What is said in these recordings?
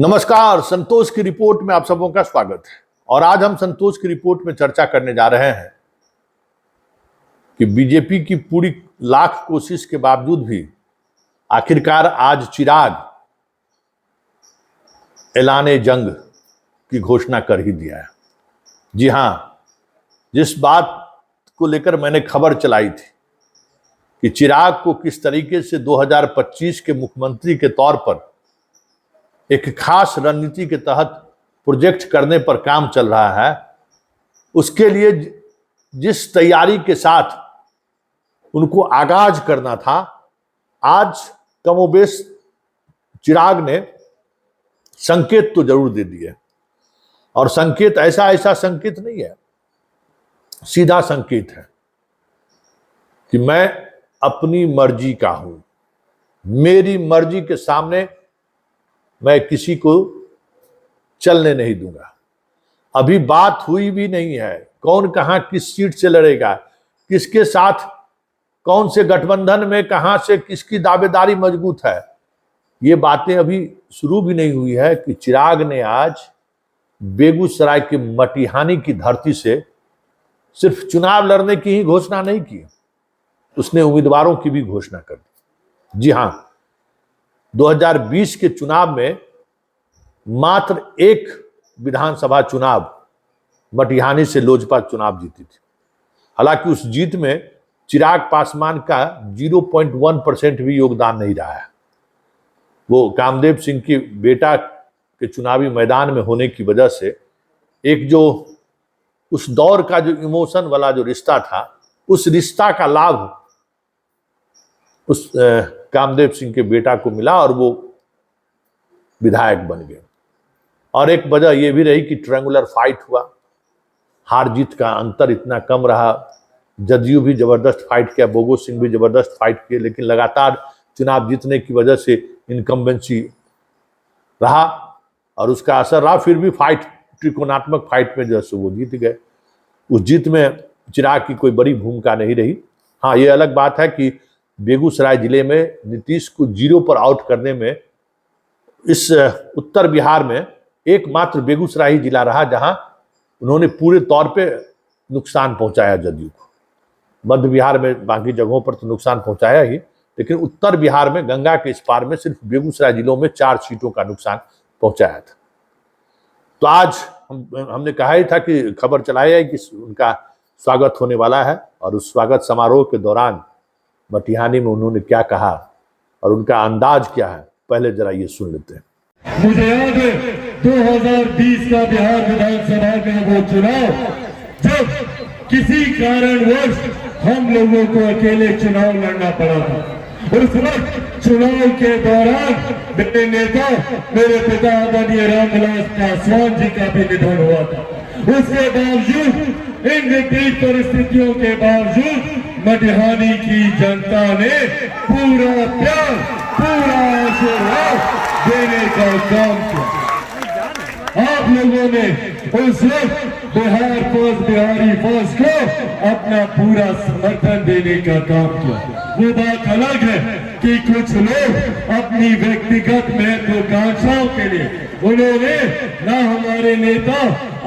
नमस्कार, संतोष की रिपोर्ट में आप सबों का स्वागत है। और आज हम संतोष की रिपोर्ट में चर्चा करने जा रहे हैं कि बीजेपी की पूरी लाख कोशिश के बावजूद भी आखिरकार आज चिराग ऐलाने जंग की घोषणा कर ही दिया है। जी हां, जिस बात को लेकर मैंने खबर चलाई थी कि चिराग को किस तरीके से 2025 के मुख्यमंत्री के तौर पर एक खास रणनीति के तहत प्रोजेक्ट करने पर काम चल रहा है, उसके लिए जिस तैयारी के साथ उनको आगाज करना था, आज कमोबेश चिराग ने संकेत तो जरूर दे दिए। और संकेत ऐसा संकेत नहीं है, सीधा संकेत है कि मैं अपनी मर्जी का हूं, मेरी मर्जी के सामने मैं किसी को चलने नहीं दूंगा। अभी बात हुई भी नहीं है कौन कहां किस सीट से लड़ेगा, किसके साथ कौन से गठबंधन में कहां से किसकी दावेदारी मजबूत है, ये बातें अभी शुरू भी नहीं हुई है कि चिराग ने आज बेगूसराय के मटिहानी की धरती से सिर्फ चुनाव लड़ने की ही घोषणा नहीं की, उसने उम्मीदवारों की भी घोषणा कर दी। जी हां, 2020 के चुनाव में मात्र एक विधानसभा चुनाव मटिहानी से लोजपा चुनाव जीती थी। हालांकि उस जीत में चिराग पासवान का 0.1% भी योगदान नहीं रहा है। वो कामदेव सिंह के बेटा के चुनावी मैदान में होने की वजह से एक जो उस दौर का जो इमोशन वाला जो रिश्ता था, उस रिश्ता का लाभ उस कामदेव सिंह के बेटा को मिला और वो विधायक बन गए। और एक वजह यह भी रही कि ट्रायंगुलर फाइट हुआ, हार जीत का अंतर इतना कम रहा। जदयू भी जबरदस्त फाइट किया, बोगो सिंह भी जबरदस्त फाइट किए, लेकिन लगातार चुनाव जीतने की वजह से इनकम्बेंसी रहा और उसका असर रहा। फिर भी फाइट, त्रिकोणात्मक फाइट में जैसे वो जीत गए। उस जीत में चिराग की कोई बड़ी भूमिका नहीं रही। हाँ, ये अलग बात है कि बेगूसराय जिले में नीतीश को 0 पर आउट करने में इस उत्तर बिहार में एकमात्र बेगूसराय ही जिला रहा जहां उन्होंने पूरे तौर पे नुकसान पहुंचाया जदयू को। मध्य बिहार में बाकी जगहों पर तो नुकसान पहुंचाया ही, लेकिन उत्तर बिहार में गंगा के इस पार में सिर्फ बेगूसराय जिलों में 4 सीटों का नुकसान पहुंचाया था। तो आज हमने कहा ही था कि खबर चलाई है कि उनका स्वागत होने वाला है, और उस स्वागत समारोह के दौरान मटिहानी में उन्होंने क्या कहा और उनका अंदाज क्या है, पहले जरा ये सुन लेते हैं। मुझे याद है 2020 का बिहार विधानसभा में वो चुनाव जब किसी कारणवश हम लोगों को अकेले चुनाव लड़ना पड़ा था। उस वक्त चुनाव के दौरान मेरे नेता, मेरे पिता आदरणीय रामविलास पासवान जी का भी निधन हुआ था। उसके बावजूद, इन विपरीत परिस्थितियों के बावजूद मटिहानी की जनता ने पूरा प्यार, पूरा आशीर्वाद देने का काम किया। आप लोगों ने उस वक्त बिहार फर्स्ट, बिहारी फर्स्ट को अपना पूरा समर्थन देने का काम किया। वो बात अलग है कि कुछ लोग अपनी व्यक्तिगत महत्वाकांक्षाओं के लिए उन्होंने ना हमारे नेता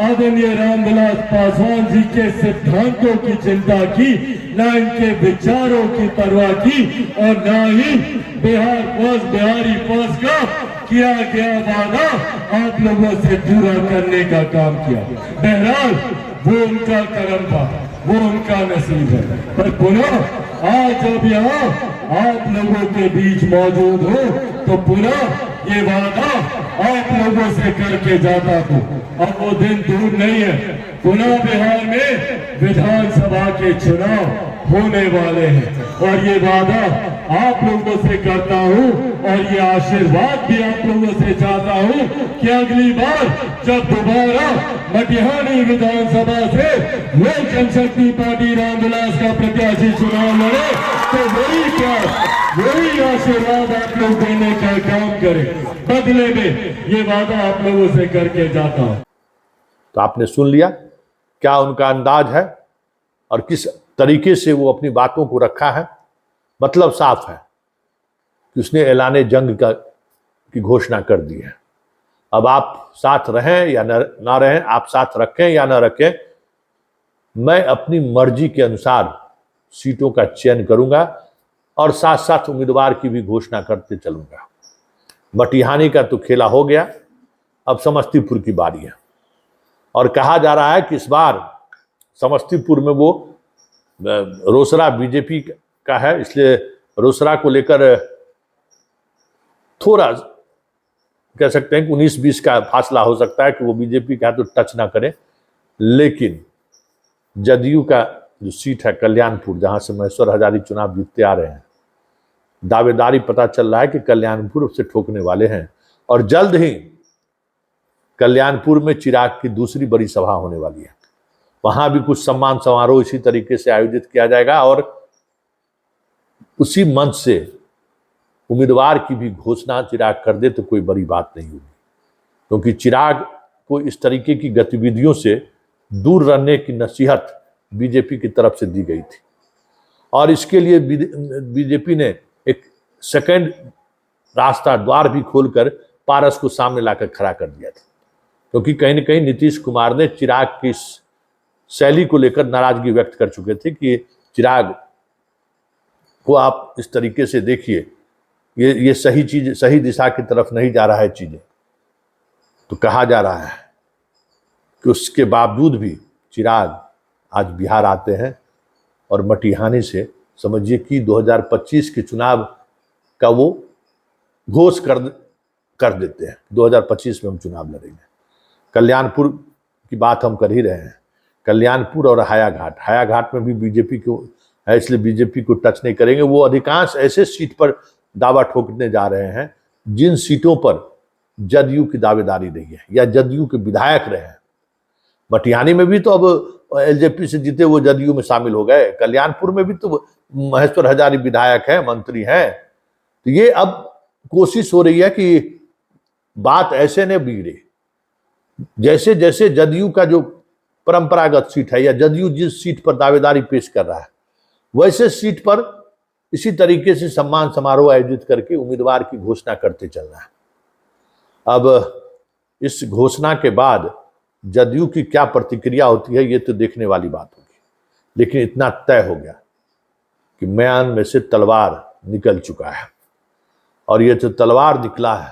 आदरणीय रामविलास पासवान जी के सिद्धांतों की चिंता की, ना इनके विचारों की परवाह की, और ना ही बिहार फर्स्ट, बिहारी फर्स्ट का किया गया वादा आप लोगों से पूरा करने का काम किया। बहरहाल वो उनका कर्म था, वो उनका नसीब है। पर पुनः आज जब यहाँ आप लोगों के बीच मौजूद हो तो पुनः ये वादा आप लोगों से करके जाता हूँ। अब वो दिन दूर नहीं है, पुनः बिहार में विधानसभा के चुनाव होने वाले हैं, और ये वादा आप लोगों से करता हूँ और ये आशीर्वाद भी आप लोगों से चाहता हूँ कि अगली बार जब दोबारा मटिहानी विधानसभा से लोक जनशक्ति पार्टी रामविलास का प्रत्याशी चुनाव लड़े तो वही आशीर्वाद आप लोग देने का काम करें। बदले में ये वादा आप लोगों से करके जाता हूँ। तो आपने सुन लिया क्या उनका अंदाज है और किस तरीके से वो अपनी बातों को रखा है। मतलब साफ है कि उसने ऐलाने जंग की घोषणा कर दी है। अब आप साथ रहें या ना रहें, आप साथ रखें या ना रखें, मैं अपनी मर्जी के अनुसार सीटों का चयन करूंगा और साथ साथ उम्मीदवार की भी घोषणा करते चलूंगा। मटिहानी का तो खेला हो गया, अब समस्तीपुर की बारी है। और कहा जा रहा है कि इस बार समस्तीपुर में वो रोसड़ा बीजेपी का है, इसलिए रोसड़ा को लेकर थोड़ा कह सकते हैं कि 19-20 का फासला हो सकता है कि वो बीजेपी का तो टच ना करे। लेकिन जदयू का जो सीट है कल्याणपुर, जहां से महेश्वर हजारी चुनाव जीतते आ रहे हैं, दावेदारी पता चल रहा है कि कल्याणपुर उससे ठोकने वाले हैं। और जल्द ही कल्याणपुर में चिराग की दूसरी बड़ी सभा होने वाली है। वहां भी कुछ सम्मान समारोह इसी तरीके से आयोजित किया जाएगा और उसी मंच से उम्मीदवार की भी घोषणा चिराग कर दे तो कोई बड़ी बात नहीं होगी, क्योंकि चिराग को इस तरीके की गतिविधियों से दूर रहने की नसीहत बीजेपी की तरफ से दी गई थी। और इसके लिए बीजेपी ने एक सेकंड रास्ता द्वार भी खोलकर पारस को सामने लाकर खड़ा कर दिया था, क्योंकि कहीं न कहीं नीतीश कुमार ने चिराग की इस शैली को लेकर नाराजगी व्यक्त कर चुके थे कि चिराग को आप इस तरीके से देखिए, ये सही चीज, सही दिशा की तरफ नहीं जा रहा है चीजें। तो कहा जा रहा है कि उसके बावजूद भी चिराग आज बिहार आते हैं और मटिहानी से समझिए कि 2025 के चुनाव का वो घोष कर देते हैं। 2025 में हम चुनाव लड़ेंगे। कल्याणपुर की बात हम कर ही रहे हैं, कल्याणपुर और हायाघाट में भी बीजेपी को है, इसलिए बीजेपी को टच नहीं करेंगे। वो अधिकांश ऐसे सीट पर दावा ठोकने जा रहे हैं जिन सीटों पर जदयू की दावेदारी रही है या जदयू के विधायक रहे हैं। मटिहानी में भी तो अब एलजेपी से जीते वो जदयू में शामिल हो गए, कल्याणपुर में भी तो महेश्वर हजारी विधायक हैं, मंत्री हैं। तो ये अब कोशिश हो रही है कि बात ऐसे न बिगड़े, जैसे जैसे जदयू का जो परंपरागत सीट है या जदयू जिस सीट पर दावेदारी पेश कर रहा है, वैसे सीट पर इसी तरीके से सम्मान समारोह आयोजित करके उम्मीदवार की घोषणा करते चल रहा है। अब इस घोषणा के बाद जदयू की क्या प्रतिक्रिया होती है ये तो देखने वाली बात होगी, लेकिन इतना तय हो गया कि म्यान में से तलवार निकल चुका है। और ये जो तलवार निकला है,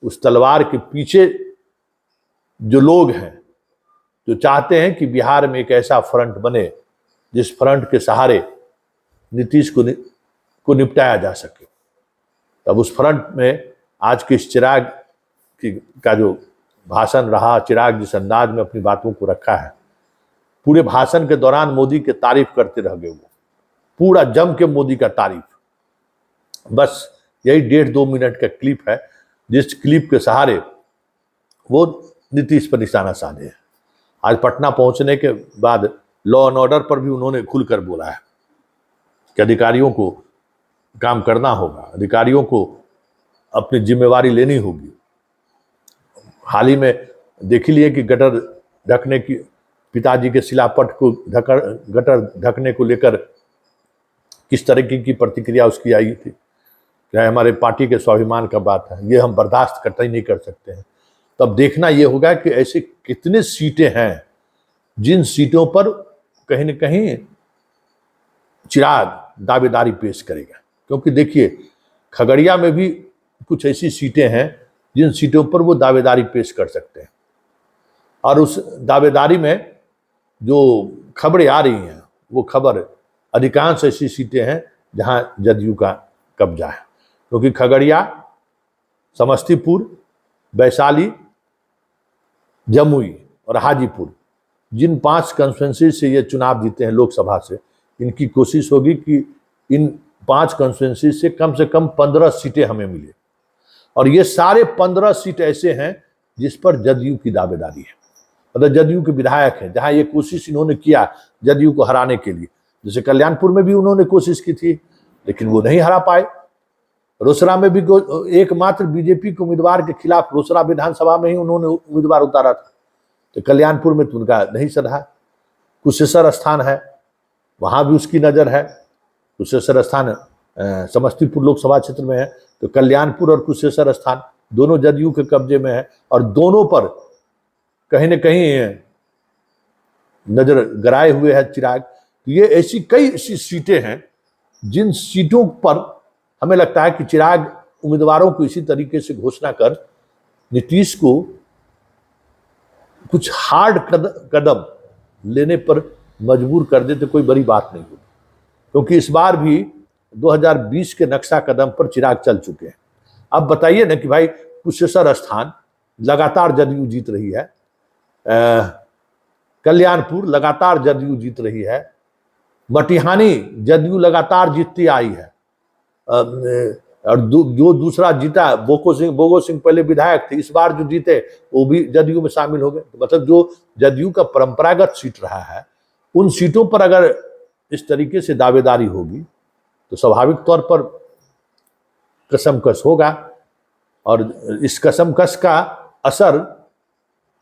उस तलवार के पीछे जो लोग हैं जो चाहते हैं कि बिहार में एक ऐसा फ्रंट बने जिस फ्रंट के सहारे नीतीश को निपटाया जा सके। तब उस फ्रंट में आज के चिराग का जो भाषण रहा, चिराग जिस अंदाज में अपनी बातों को रखा है, पूरे भाषण के दौरान मोदी के तारीफ करते रह गए। वो पूरा जम के मोदी का तारीफ। बस यही 1.5-2 मिनट का क्लिप है, जिस क्लिप के सहारे वो नीतीश पर निशाना साधे हैं। आज पटना पहुंचने के बाद लॉ एंड ऑर्डर पर भी उन्होंने खुलकर बोला है कि अधिकारियों को काम करना होगा, अधिकारियों को अपनी जिम्मेवारी लेनी होगी। हाल ही में देख लिए कि गटर ढकने की, पिताजी के शिलापट को गटर ढकने को लेकर किस तरीके की प्रतिक्रिया उसकी आई थी। क्या हमारे पार्टी के स्वाभिमान का बात है, ये हम बर्दाश्त करता ही नहीं कर सकते हैं। तब देखना ये होगा कि ऐसे कितने सीटें हैं जिन सीटों पर कहीं न कहीं चिराग दावेदारी पेश करेगा। क्योंकि देखिए खगड़िया में भी कुछ ऐसी सीटें हैं जिन सीटों पर वो दावेदारी पेश कर सकते हैं, और उस दावेदारी में जो खबरें आ रही हैं वो खबर अधिकांश ऐसी सीटें हैं जहां जदयू का कब्जा है। क्योंकि खगड़िया, समस्तीपुर, वैशाली, जमुई और हाजीपुर, जिन 5 कॉन्स्टिट्यूएंसी से ये चुनाव जीते हैं लोकसभा से, इनकी कोशिश होगी कि इन 5 कॉन्स्टिट्यूएंसी से कम 15 सीटें हमें मिले। और ये सारे 15 सीट ऐसे हैं जिस पर जदयू की दावेदारी है, मतलब जदयू के विधायक हैं, जहां ये कोशिश इन्होंने किया जदयू को हराने के लिए। जैसे कल्याणपुर में भी उन्होंने कोशिश की थी, लेकिन वो नहीं हरा पाए। रोसड़ा में भी एकमात्र बीजेपी के उम्मीदवार के खिलाफ रोसड़ा विधानसभा में ही उन्होंने उम्मीदवार उतारा था, तो कल्याणपुर में तो उनका नहीं सधा। कुशेश्वर स्थान है, वहां भी उसकी नजर है। कुशेश्वर स्थान समस्तीपुर लोकसभा क्षेत्र में है, तो कल्याणपुर और कुशेश्वर स्थान दोनों जदयू के कब्जे में है और दोनों पर कहीं न कहीं नजर गड़ाए हुए है चिराग। तो ये ऐसी कई ऐसी सीटें हैं जिन सीटों पर हमें लगता है कि चिराग उम्मीदवारों को इसी तरीके से घोषणा कर नीतीश को कुछ हार्ड कदम लेने पर मजबूर कर दे तो कोई बड़ी बात नहीं होगी, क्योंकि इस बार भी 2020 के नक्शा कदम पर चिराग चल चुके हैं। अब बताइए ना कि भाई कुशेश्वर स्थान लगातार जदयू जीत रही है, कल्याणपुर लगातार जदयू जीत रही है, मटिहानी जदयू लगातार जीतती आई है, और जो दूसरा जीता बोगो सिंह पहले विधायक थे, इस बार जो जीते वो भी जदयू में शामिल हो गए। तो मतलब जो जदयू का परंपरागत सीट रहा है उन सीटों पर अगर इस तरीके से दावेदारी होगी तो स्वाभाविक तौर पर कसमकस होगा, और इस कसमकस का असर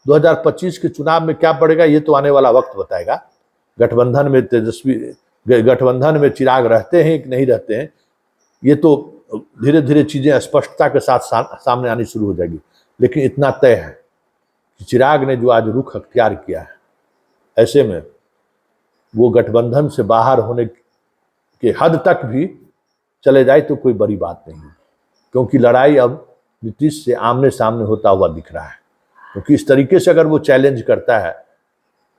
2025 के चुनाव में क्या पड़ेगा ये तो आने वाला वक्त बताएगा। गठबंधन में गठबंधन में चिराग रहते हैं कि नहीं रहते हैं, ये तो धीरे धीरे चीजें स्पष्टता के साथ सामने आनी शुरू हो जाएगी। लेकिन इतना तय है कि चिराग ने जो आज रुख अख्तियार किया है, ऐसे में वो गठबंधन से बाहर होने के हद तक भी चले जाए तो कोई बड़ी बात नहीं, क्योंकि लड़ाई अब नीतीश से आमने सामने होता हुआ दिख रहा है। क्योंकि इस तरीके से अगर वो चैलेंज करता है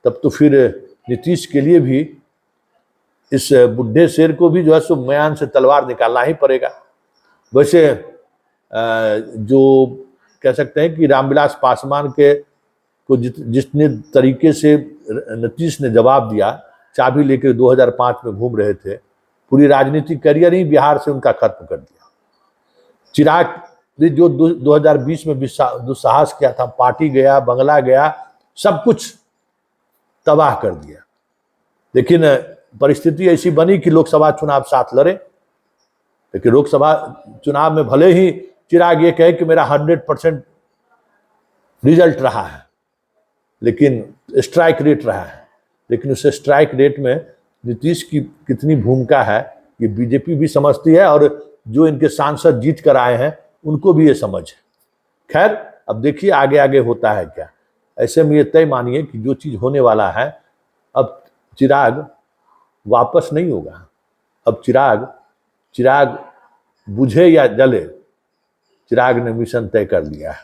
तब तो फिर नीतीश के लिए भी इस बुढ़े शेर को भी जो है सो म्यान से तलवार निकालना ही पड़ेगा। वैसे जो कह सकते हैं कि रामविलास पासवान के को जितने तरीके से नीतीश ने जवाब दिया, चाबी लेकर 2005 में घूम रहे थे, पूरी राजनीतिक करियर ही बिहार से उनका खत्म कर दिया। चिराग ने जो 2020 में दुस्साहस किया था, पार्टी गया, बंगला गया, सब कुछ तबाह कर दिया। लेकिन परिस्थिति ऐसी बनी कि लोकसभा चुनाव साथ लड़े, लेकिन लोकसभा चुनाव में भले ही चिराग ये कहे कि मेरा 100% रिजल्ट रहा है, लेकिन स्ट्राइक रेट रहा है, लेकिन उस स्ट्राइक रेट में नीतीश की कितनी भूमिका है ये बीजेपी भी समझती है, और जो इनके सांसद जीत कर आए हैं उनको भी ये समझ है। खैर, अब देखिए आगे आगे होता है क्या। ऐसे में ये तय मानिए कि जो चीज होने वाला है, अब चिराग वापस नहीं होगा। अब चिराग बुझे या जले, चिराग ने मिशन तय कर लिया है।